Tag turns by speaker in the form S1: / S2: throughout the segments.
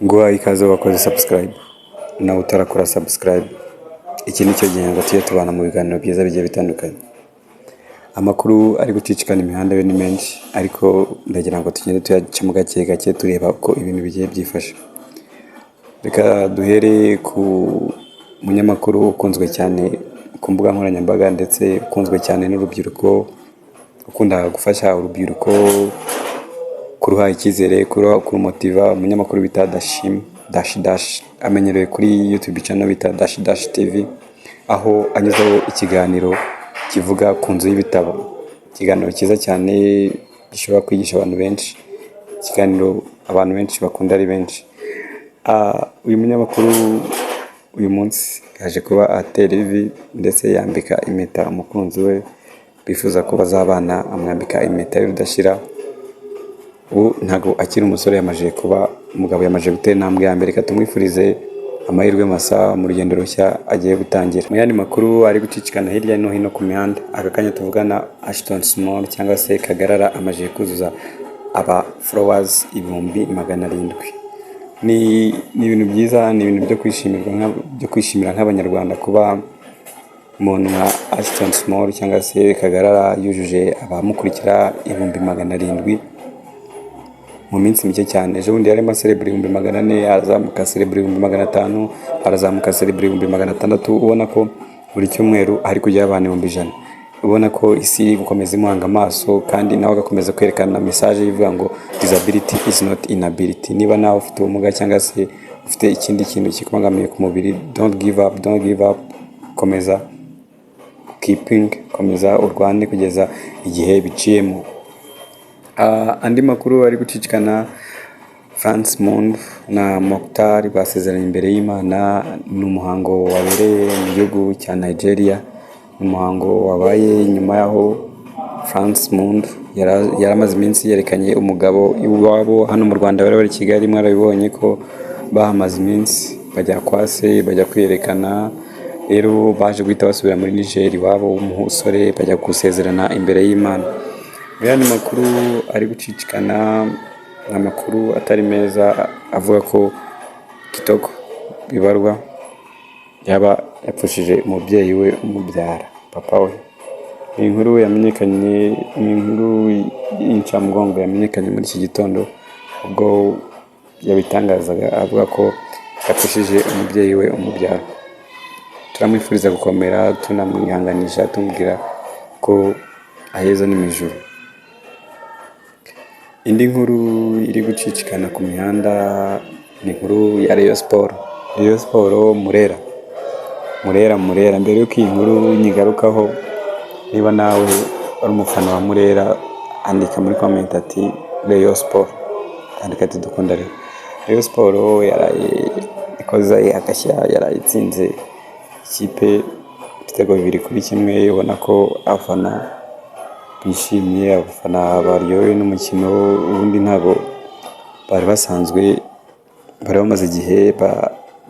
S1: Guha ikaze wakoze subscribe nawe utarakora subscribe. Iki ni cyo gihe ngo tujye tubana mu biganiro byiza bigiye bitandukanye. Amakuru ari gucicikana imihanda ni menshi, ariko ndagira ngo tugende tuyacamo gake gake tureba uko ibintu bigiye byifashe. Reka duhere ku munyamakuru ukunzwe cyane ku mbuga nkoranyambaga ndetse ukunzwe cyane n'urubyiruko, ukunda gufasha urubyiruko kuruha icyizere, kurumotiva, umunyamakuru bita Dashim Dash amenyerewe kuri YouTube channel bita Dash TV, aho anyuzaho ikiganiro kivuga ku nzu y'ibitabo. Ikiganiro cyiza cyane gishobora kwigisha abantu benshi, ikiganiro abantu benshi bakunda ari benshi. Uyu munyamakuru uyu munsi yaje kuba atera ivi ndetse yambika impeta umukunzi we bifuza ko bazabana, amwambika impeta y'urudashira. Ubu ntago akiri umusore, yamaje kuba umugabo, yamaje gutera intambwe ya mbere. Tumwifurize amahirwe masa mu rugendo rushya agiye gutangira. Mu yandi makuru ari gucicikana hirya no hino ku mihanda, aka kanya tuvugana Ashton Small cyangwa se Kagarara amaje kuzuza aba followers 700,000. Ni ibintu byiza, ni ibintu byo kwishimira nk'abanyarwanda kuba umuntu nka Ashton Small cyangwa se Kagarara yujuje abamukurikira 700,000 mu minsi mike cyane. Ejo bundi yarimo celebrate 400, arazamuka celebrate 500, arazamuka celebrate 600. Ubona ko buri cyumweru ari kujya abantu 100,000. Ubona ko isi iri gukomeza imuhanga amaso, kandi nawe agakomeza kwerekana message ivuga ngo disability is not inability. Niba nawe ufite ubumuga cyangwa se ufite ikindi kintu kikubangamiye ku mubiri, don't give up, komeza keeping, komeza urwane kugeza igihe biciyemo. Andi makuru ari gucicikana, France Mond na Mokhtar basezeranye imbere y'Imana. Ni umuhango wabereye mu gihugu cya Nigeria, umuhango wabaye nyuma yaho France Mond yaramaze iminsi yerekanye umugabo iwabo hano mu Rwanda. Bari i Kigali, mwarabibonye ko bahamaze iminsi bajya kwase, bajya kwiyerekana. Rero baje guhita basubira muri Niger iwabo w'umusore, bajya gusezerana imbere y'Imana. Biriya makuru ari gucicikana, amakuru atari meza avuga ko Kitoko Bibarwa yaba yapfushije umubyeyi we umubyara, papa we. Ni inkuru yamenyekanye, ni inkuru y'incamugongo yamenyekanye muri iki gitondo ubwo yabitangazaga avuga ko yapfushije umubyeyi we umubyara. Turamwifuriza gukomera, tunamwihanganisha, tumubwira ko aheza ni mu ijuru. Indi nkuru iri gucicikana ku mihanda ni inkuru ya Rayon Sport. Rayon Sport Murera. Mbere y'uko iyi nkuru nyigarukaho, niba nawe ari umufana wa Murera, andika muri comment ati Rayon Sport, andika ati dukunda Rayon Sport. Ikoze agashya, yarayitsinze ikipe ibitego 2-1. Ubona ko abafana bishimiye, abafana baryohewe n'umukino. Ubundi ntago bari basanzwe, bari bamaze igihe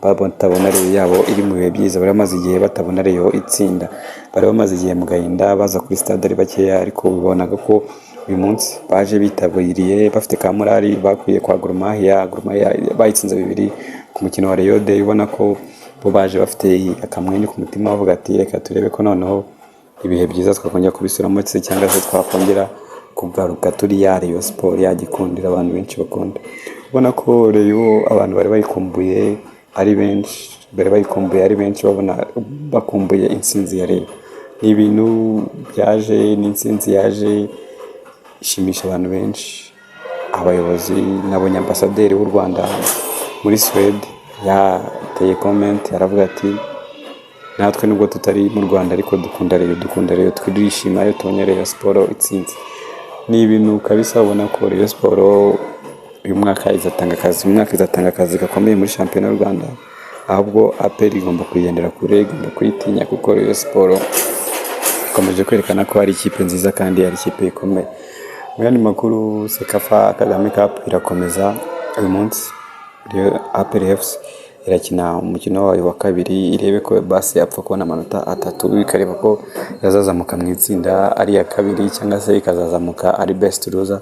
S1: batabona Rayon yabo iri mu bihe byiza, bari bamaze igihe batabona Rayon itsinda, bari bamaze igihe mu gahinda, baza kuri stade ari bakeya. Ariko bibonaga ko uyu munsi baje bitabiriye bafite ka morali, bakwiye kwa Gor Mahia bayitsinze 2 ku mukino wa Rayon Day. Ubona ko bo baje bafite akamwenyu ku mutima, bavuga ati reka turebe ko noneho ibihe byiza twakongera kubisubiramo cyangwa se twakongera kugaruka turi ya Rayon Sport yagikundira abantu benshi bakunda. Ubona ko Rayon abantu bari bayikumbuye ari benshi, babona bakumbuye intsinzi ya Rayon. Ni ibintu byaje, n'intsinzi yaje ishimisha abantu benshi. Abayobozi nabonye ambasaderi w'u Rwanda muri Sweden yateye comment, aravuga ati natwe nubwo tutari mu Rwanda ariko dukunda Rayon, twishima iyo tubonye Rayon Sport itsinze. Ni ibintu kabisa, ubona ko Rayon Sport uyu mwaka izatanga akazi gakomeye muri shampiyona y'u Rwanda. Ahubwo APR igomba kuyigendera kure, igomba kuyitinya, kuko Rayon Sport ikomeje kwerekana ko ari ikipe nziza kandi ari ikipe ikomeye. Mu yandi makuru, Sekafa Kagame Cup irakomeza uyu munsi. APR FC irakina umukino wayo wa kabiri, irebe ko basi yapfa kubona amanota 3, ikareba ko yazazamuka mu itsinda ari ya kabiri cyangwa se ikazazamuka ari best loser.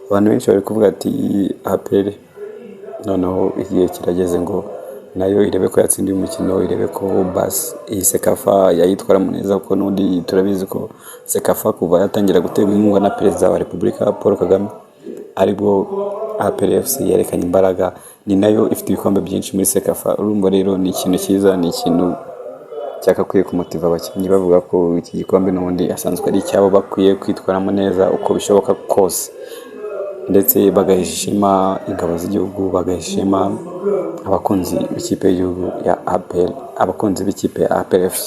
S1: Abantu benshi bari kuvuga ati APR noneho igihe kirageze ngo nayo irebe ko yatsindiye umukino, irebe ko basi iyi Sekafa yayitwaramo neza, kuko n'ubundi turabizi ko Sekafa kuva yatangira guterwa inkunga na Perezida wa Repubulika Paul Kagame aribwo APR FC yerekanye imbaraga, ni nayo ifite ibikombe byinshi muri Sekafa. Urumva rero ni ikintu cyiza, ni ikintu cyakakwiye kumutiva abakinnyi, bavuga ko iki gikombe n'ubundi asanzwe ari icyabo, bakwiye kwitwaramo neza uko bishoboka kose, ndetse bagahesha ishema ingabo z'igihugu, bagahesha ishema abakunzi b'ikipe y'igihugu ya APR, abakunzi b'ikipe ya APR FC.